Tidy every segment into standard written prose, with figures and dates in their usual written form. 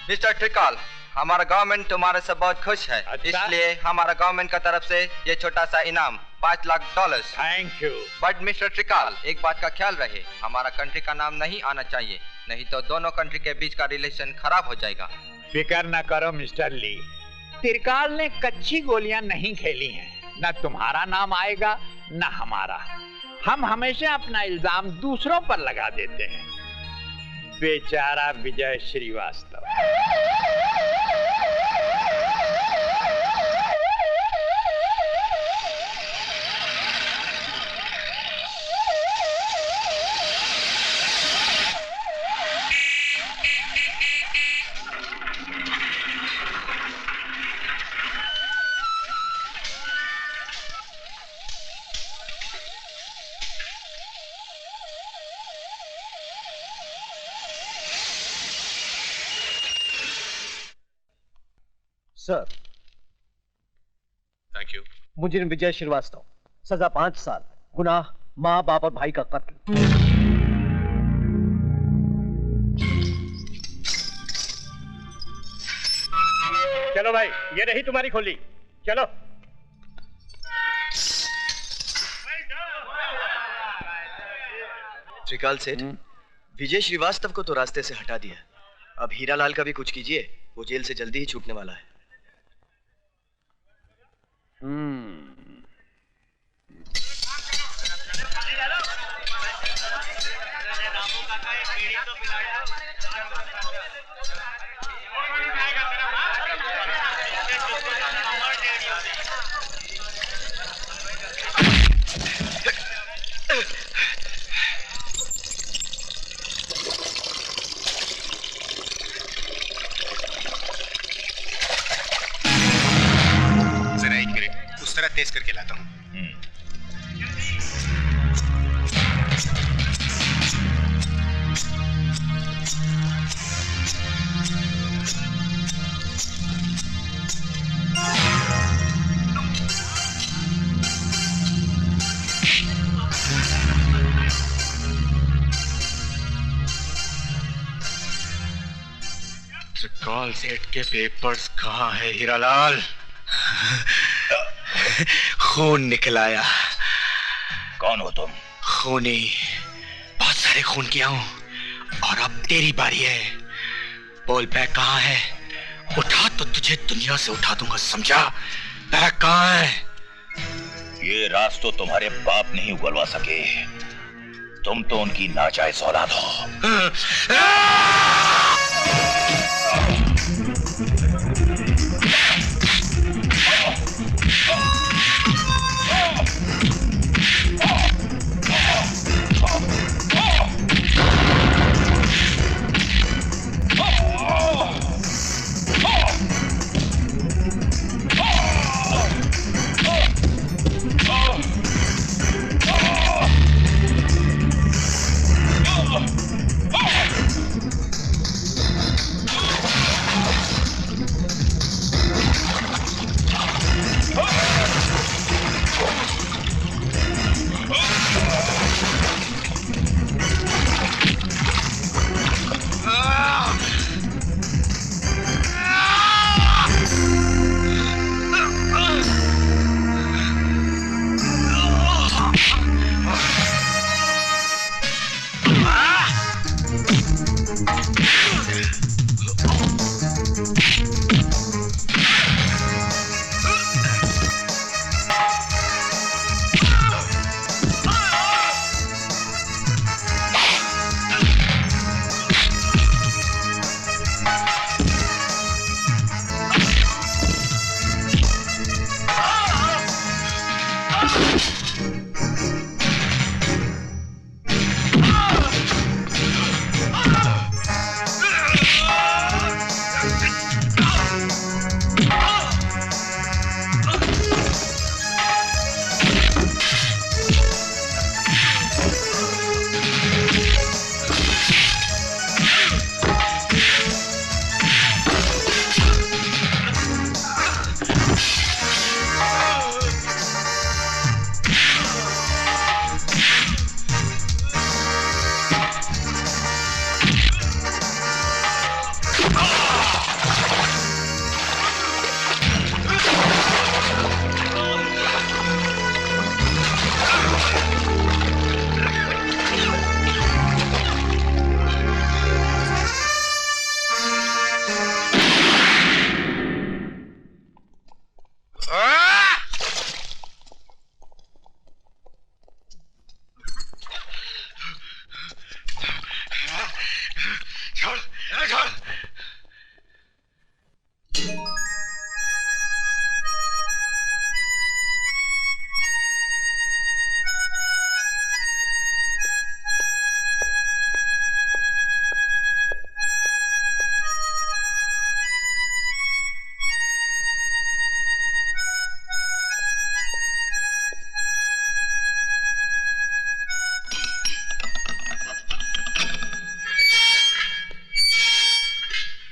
Mister ट्रिकाल, हमारा government तुम्हारे से बहुत खुश है। अच्छा? इसलिए हमारा गवर्नमेंट का तरफ से ये छोटा सा इनाम $5 lakh. Thank you. But mister Trikal, एक बात का ख्याल रहे, हमारा कंट्री का नाम नहीं आना चाहिए, नहीं तो दोनों कंट्री के बीच का रिलेशन खराब हो जाएगा। फिकर न करो मिस्टर ली, त्रिकाल ने कच्ची गोलियां नहीं खेली हैं। न तुम्हारा नाम आएगा न हमारा। हम हमेशा अपना इल्जाम दूसरों पर लगा देते हैं। बेचारा Vijay Shrivastava. Sir, thank you. मुझे विजय श्रीवास्तव, सजा 5 साल, गुनाह माँ बाप और भाई का कत्ल। चलो भाई, ये रही तुम्हारी खोली, चलो। त्रिकाल सेठ, विजय श्रीवास्तव को तो रास्ते से हटा दिया, अब हीरालाल का भी कुछ कीजिए, वो जेल से जल्दी ही छूटने वाला है। तेज करके लाता हूँ। त्रिकाल सेठ के पेपर्स कहाँ है हीरालाल? खून निकल आया। कौन हो तुम? खूनी, बहुत सारे खून किया हूं और अब तेरी बारी है। बोल बैग कहाँ है? उठा तो तुझे दुनिया से उठा दूंगा, समझा? बैग कहाँ है? ये राज तो तुम्हारे बाप नहीं उगलवा सके, तुम तो उनकी नाजायज औलाद हो।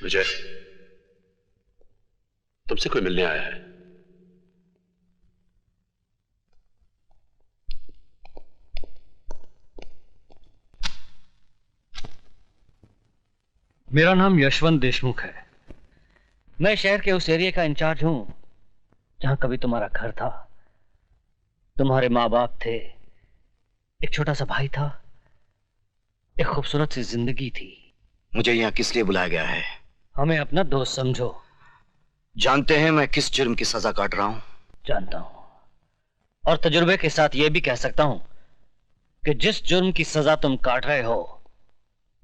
विजय, तुमसे कोई मिलने आया है। मेरा नाम यशवंत देशमुख है। मैं शहर के उस एरिया का इंचार्ज हूं जहां कभी तुम्हारा घर था, तुम्हारे माँ बाप थे, एक छोटा सा भाई था, एक खूबसूरत सी जिंदगी थी। मुझे यहाँ किस लिए बुलाया गया है? हमें अपना दोस्त समझो। जानते हैं मैं किस जुर्म की सजा काट रहा हूँ? जानता हूं, और तजुर्बे के साथ यह भी कह सकता हूं कि जिस जुर्म की सजा तुम काट रहे हो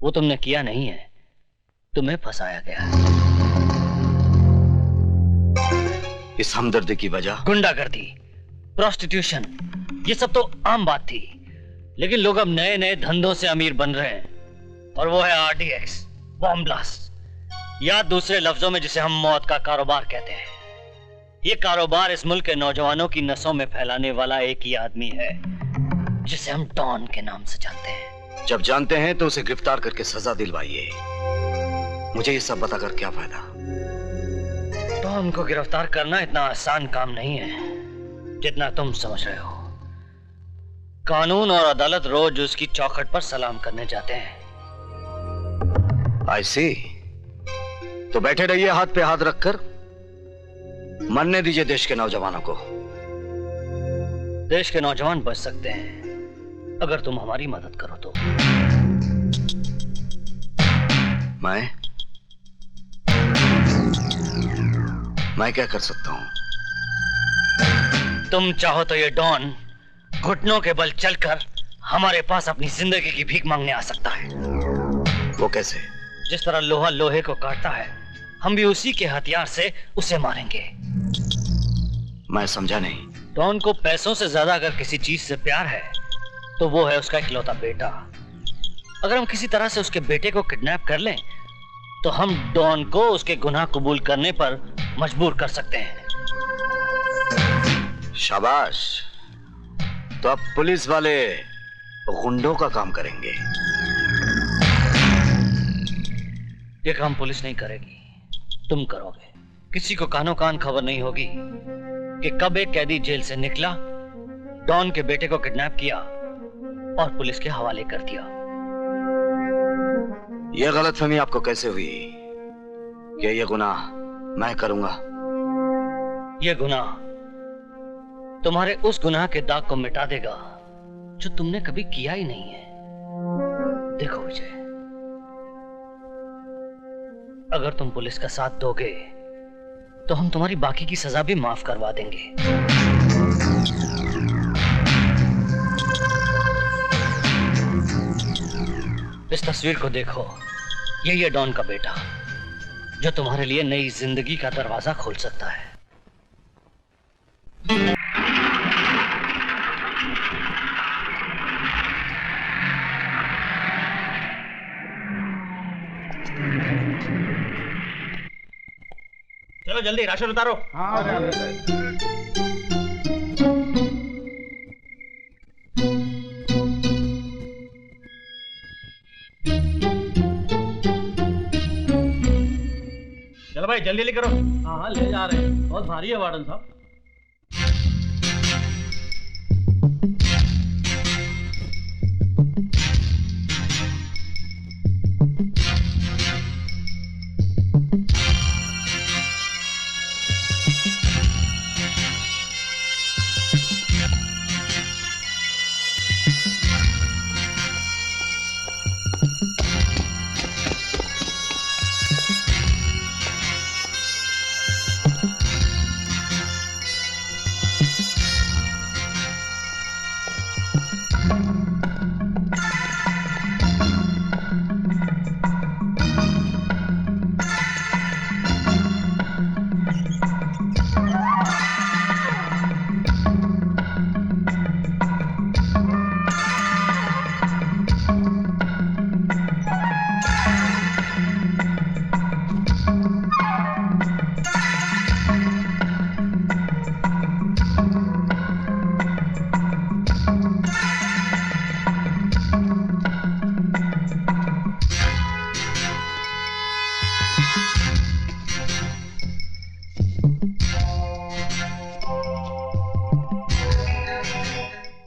वो तुमने किया नहीं है, तुम्हें फंसाया गया है। इस हमदर्दी की वजह? गुंडागर्दी, प्रोस्टिट्यूशन, ये सब तो आम बात थी, लेकिन लोग अब नए नए धंधों से अमीर बन रहे हैं, और वो है RDX, बॉम्ब ब्लास्ट, या दूसरे लफ्जों में जिसे हम मौत का कारोबार कहते हैं। ये कारोबार इस मुल्क के नौजवानों की नसों में फैलाने वाला एक ही आदमी है जिसे हम डॉन के नाम से जानते हैं। जब जानते हैं तो उसे गिरफ्तार करके सजा दिलवाइए। मुझे ये सब बताकर क्या फायदा? डॉन को गिरफ्तार करना इतना आसान काम नहीं है जितना तुम समझ रहे हो। कानून और अदालत रोज उसकी चौखट पर सलाम करने जाते हैं। I see। तो बैठे रहिए हाथ पे हाथ रखकर, मरने दीजिए देश के नौजवानों को। देश के नौजवान बच सकते हैं अगर तुम हमारी मदद करो तो। मैं क्या कर सकता हूं? तुम चाहो तो ये डॉन घुटनों के बल चलकर हमारे पास अपनी जिंदगी की भीख मांगने आ सकता है। वो कैसे? जिस तरह लोहा लोहे को काटता है, हम भी उसी के हथियार से उसे मारेंगे। मैं समझा नहीं। डॉन को पैसों से ज्यादा अगर किसी चीज से प्यार है तो वो है उसका इकलौता बेटा। अगर हम किसी तरह से उसके बेटे को किडनैप कर लें तो हम डॉन को उसके गुनाह कबूल करने पर मजबूर कर सकते हैं। शाबाश। तो अब पुलिस वाले गुंडों का काम करेंगे। ये काम पुलिस नहीं करेगी, तुम करोगे। किसी को कानो कान खबर नहीं होगी कि कब एक कैदी जेल से निकला, डॉन के बेटे को किडनैप किया और पुलिस के हवाले कर दिया। यह गलतफहमी आपको कैसे हुई कि यह गुनाह मैं करूंगा? यह गुनाह तुम्हारे उस गुनाह के दाग को मिटा देगा जो तुमने कभी किया ही नहीं है। देखो विजय, अगर तुम पुलिस का साथ दोगे तो हम तुम्हारी बाकी की सजा भी माफ करवा देंगे। इस तस्वीर को देखो, यही है डॉन का बेटा जो तुम्हारे लिए नई जिंदगी का दरवाजा खोल सकता है। चलो जल्दी राशन उतारो। चलो भाई जल्दी करो। हाँ ले जा रहे हैं, बहुत भारी है वार्डन साहब।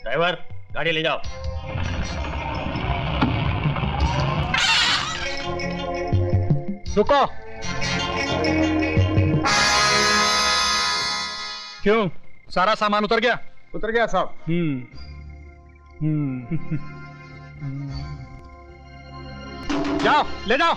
ड्राइवर गाड़ी ले जाओ। रुको। क्यों, सारा सामान उतर गया? उतर गया साहब। जाओ ले जाओ।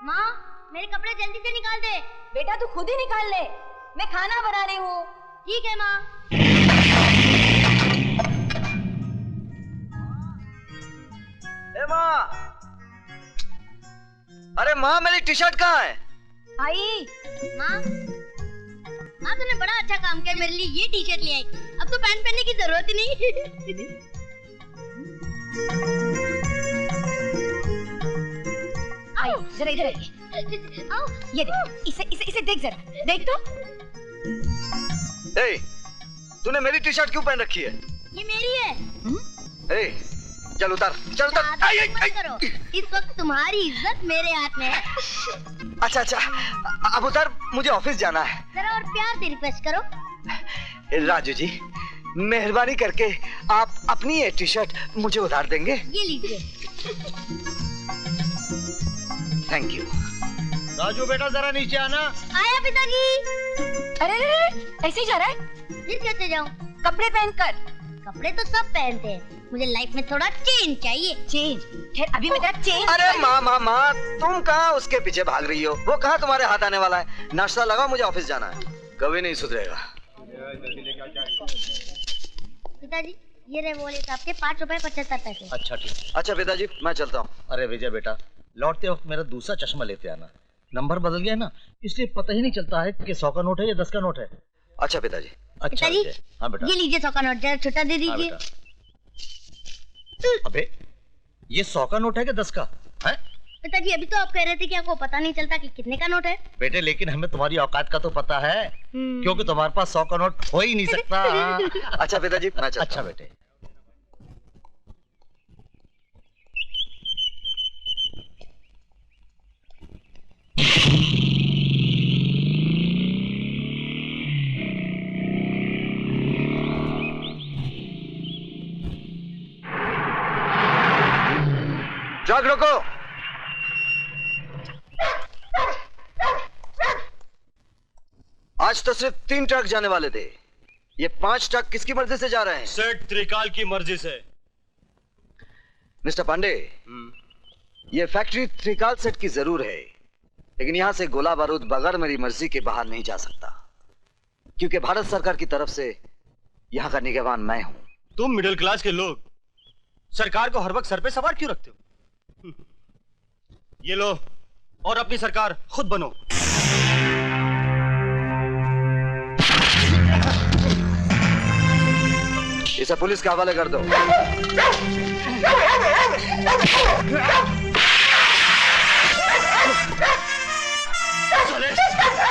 माँ, मेरे कपड़े जल्दी से निकाल दे। बेटा तू खुद ही निकाल ले, मैं खाना बना रही हूँ। ठीक है माँ। ए माँ, अरे माँ मेरी टी शर्ट कहाँ है? आई माँ, माँ तूने बड़ा अच्छा काम किया, मेरे लिए ये टी शर्ट ले आई। अब तो पैंट पहनने की जरूरत ही नहीं। आई जरा इधर आओ, ये देख, इसे देख जरा, देख तो। ए, तूने मेरी टी शर्ट क्यों पहन रखी है? ये मेरी है। ए, चल उतार, चल उतार। मत करो, इस वक्त तुम्हारी इज्जत मेरे हाथ में है। अच्छा अच्छा, अब उतार, मुझे ऑफिस जाना है। जरा और प्यार से रिक्वेस्ट करो। राजू जी, मेहरबानी करके आप अपनी ये टी शर्ट मुझे उधार देंगे? ये लीजिए। Thank you. राजू बेटा जरा नीचे आना। आया पिताजी। अरे ऐसे ही जा रहा है? फिर कैसे जाऊँ? कपड़े पहन कर। कपड़े तो सब पहनते हैं, मुझे लाइफ में थोड़ा चेंज चाहिए। चेंज? खैर अभी मैं तेरा चेंज। अरे माँ, तुम कहाँ उसके पीछे भाग रही हो? वो कहाँ तुम्हारे हाथ आने वाला है? नाश्ता लगाओ, मुझे ऑफिस जाना है। कभी नहीं सुधरेगा। पिताजी, ये रहे वॉलेट आपके, 5 रुपए 75 पैसे। अच्छा ठीक। अच्छा पिताजी, मैं चलता हूँ। अरे विजय बेटा, लौटते वक्त मेरा दूसरा चश्मा लेते आना। नंबर बदल गया ना, इसलिए पता ही नहीं चलता है कि 100 का नोट है या 10 का नोट है। अच्छा पिताजी। अच्छा पिताजी, हाँ बेटा। ये लीजिए 100 का नोट, जरा छोटा दे हाँ दीजिए। अबे ये 100 का नोट है कि 10 का है? पिताजी अभी तो आप कह रहे थे कि आपको पता नहीं चलता कि कितने का नोट है। बेटे लेकिन हमें तुम्हारी औकात का तो पता है, क्योंकि तुम्हारे पास 100 का नोट हो ही नहीं सकता। अच्छा पिताजी, मैं चलता हूँ। अच्छा बेटे। ट्रक रोको। आज तो सिर्फ 3 ट्रक जाने वाले थे, ये 5 ट्रक किसकी मर्जी से जा रहे हैं? सेठ त्रिकाल की मर्जी से। मिस्टर पांडे, ये फैक्ट्री त्रिकाल सेठ की जरूर है, लेकिन यहां से गोला बारूद बगैर मेरी मर्जी के बाहर नहीं जा सकता, क्योंकि भारत सरकार की तरफ से यहां का निगरान मैं हूं। तुम मिडिल क्लास के लोग सरकार को हर वक्त सर पे सवार क्यों रखते हो? ये लो और अपनी सरकार खुद बनो। इसे पुलिस के हवाले कर दो।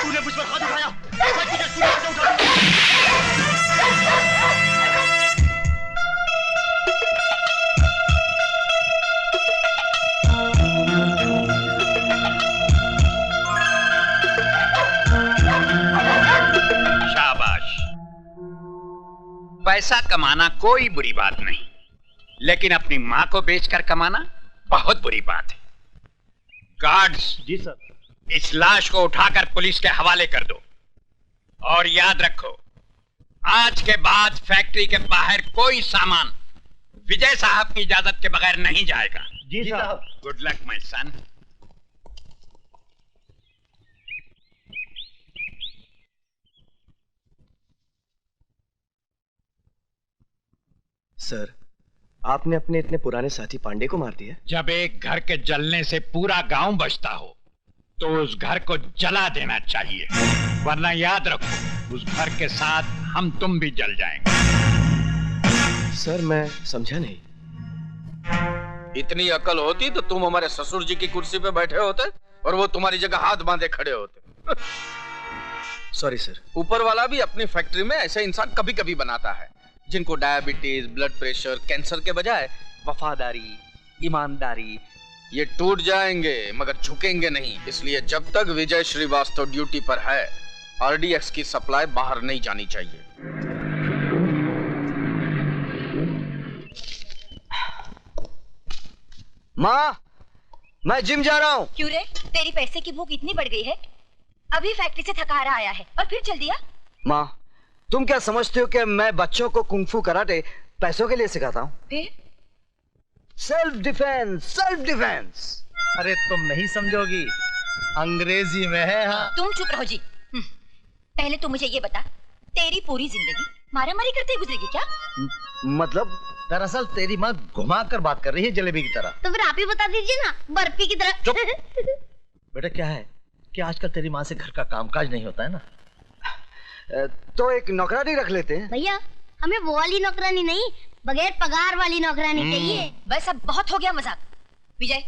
तूने मुझ पर हाथ उठाया, शाबाश। पैसा कमाना कोई बुरी बात नहीं, लेकिन अपनी मां को बेचकर कमाना बहुत बुरी बात है। गार्ड्स, जी सर। इस लाश को उठाकर पुलिस के हवाले कर दो, और याद रखो आज के बाद फैक्ट्री के बाहर कोई सामान विजय साहब की इजाजत के बगैर नहीं जाएगा। जी साहब। Good luck my son. Sir, आपने अपने इतने पुराने साथी पांडे को मार दिया? जब एक घर के जलने से पूरा गांव बचता हो तो उस घर को जला देना चाहिए, वरना याद रखो उस घर के साथ हम तुम भी जल जाएंगे। सर मैं समझा नहीं। इतनी अकल होती तो तुम हमारे ससुर जी की कुर्सी पे बैठे होते और वो तुम्हारी जगह हाथ बांधे खड़े होते। Sorry sir. ऊपर वाला भी अपनी फैक्ट्री में ऐसे इंसान कभी कभी बनाता है जिनको डायबिटीज, ब्लड प्रेशर, कैंसर के बजाय वफादारी, ईमानदारी, ये टूट जाएंगे मगर झुकेंगे नहीं। इसलिए जब तक विजय श्रीवास्तव ड्यूटी पर है, आरडीएक्स की सप्लाई बाहर नहीं जानी चाहिए। माँ, मैं जिम जा रहा हूँ। क्यों रे? तेरी पैसे की भूख इतनी बढ़ गई है? अभी फैक्ट्री से थका हारा आया है और फिर चल दिया? माँ, तुम क्या समझते हो कि मैं बच्चों को कुंफू कराटे पैसों के लिए सिखाता हूँ? फिर? Self defence, self defence. अरे तुम नहीं समझोगी, अंग्रेजी में है। हाँ। तुम चुप रहो जी। पहले तू मुझे ये बता, तेरी पूरी जिंदगी मारामारी करते गुजरेगी क्या? मतलब? दरअसल तेरी माँ घुमा कर बात कर रही है जलेबी की तरह। तो फिर आप ही बता दीजिए ना, बर्फी की तरह। बेटा क्या है कि आजकल तेरी माँ से घर का कामकाज नहीं होता है ना। तो एक नौकरानी रख लेते हैं। भैया, हमें वो वाली नौकरानी नहीं, बगैर पगार वाली नौकरानी चाहिए। बस अब बहुत हो गया मजाक। विजय,